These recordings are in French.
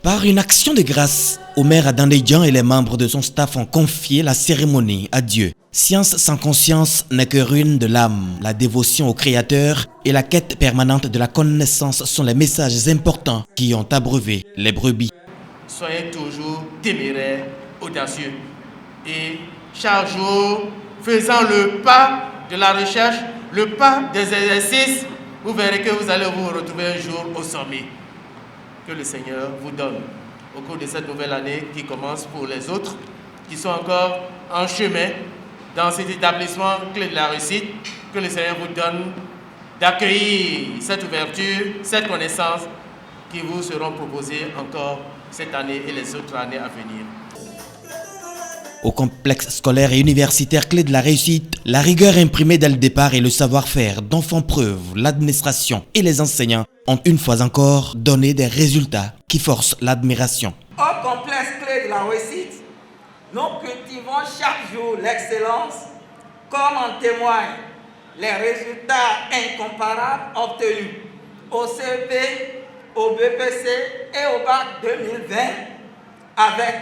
Par une action de grâce, Omer Adandédian et les membres de son staff ont confié la cérémonie à Dieu. Science sans conscience n'est que ruine de l'âme. La dévotion au Créateur et la quête permanente de la connaissance sont les messages importants qui ont abreuvé les brebis. Soyez toujours téméraires, audacieux. Et chaque jour, faisant le pas de la recherche, le pas des exercices, vous verrez que vous allez vous retrouver un jour au sommet. Que le Seigneur vous donne au cours de cette nouvelle année qui commence pour les autres, qui sont encore en chemin dans cet établissement clé de la réussite. Que le Seigneur vous donne d'accueillir cette ouverture, cette connaissance qui vous seront proposées encore cette année et les autres années à venir. Au complexe scolaire et universitaire clé de la réussite, la rigueur imprimée dès le départ et le savoir-faire dont font preuve l'administration et les enseignants ont une fois encore donné des résultats qui forcent l'admiration. Au complexe clé de la réussite, nous cultivons chaque jour l'excellence, comme en témoignent les résultats incomparables obtenus au CEP, au BPC et au bac 2020 avec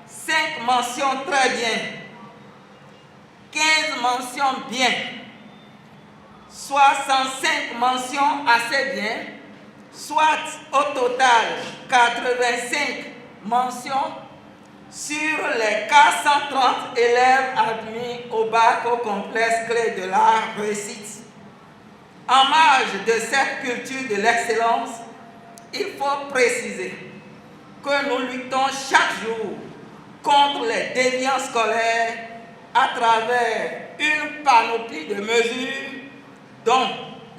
5 mentions très bien, 15 mentions bien, 65 mentions assez bien, soit au total 85 mentions sur les 430 élèves admis au bac au complexe clé de la réussite. En marge de cette culture de l'excellence, il faut préciser que nous luttons chaque jour contre les déviances scolaires à travers une panoplie de mesures, dont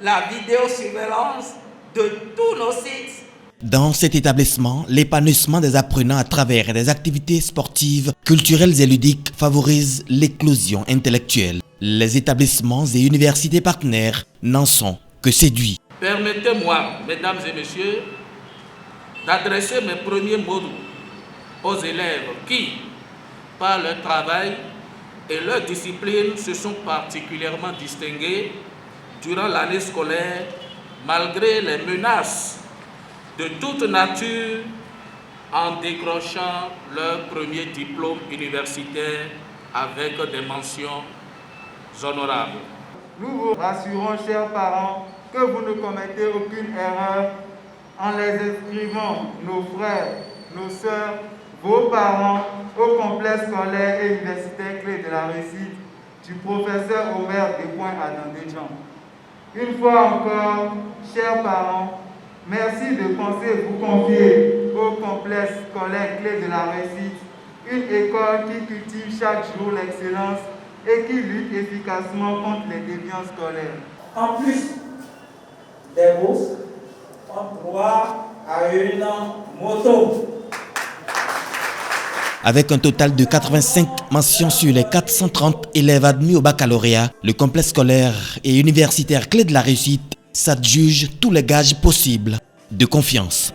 la vidéosurveillance de tous nos sites. Dans cet établissement, l'épanouissement des apprenants à travers des activités sportives, culturelles et ludiques favorise l'éclosion intellectuelle. Les établissements et universités partenaires n'en sont que séduits. Permettez-moi, mesdames et messieurs, d'adresser mes premiers mots aux élèves qui, par leur travail et leur discipline, se sont particulièrement distingués durant l'année scolaire, malgré les menaces de toute nature, en décrochant leur premier diplôme universitaire avec des mentions honorables. Nous vous rassurons, chers parents, que vous ne commettez aucune erreur en les inscrivant, nos frères, nos sœurs, vos parents, au complexe scolaire et universitaire clé de la réussite du professeur Omer Adandédian. Une fois encore, chers parents, merci de penser vous confier au complexe scolaire clé de la réussite, une école qui cultive chaque jour l'excellence et qui lutte efficacement contre les déviances scolaires. En plus des bourses, on droit à une moto. Avec un total de 85 mentions sur les 430 élèves admis au baccalauréat, le complexe scolaire et universitaire clé de la réussite s'adjuge tous les gages possibles de confiance.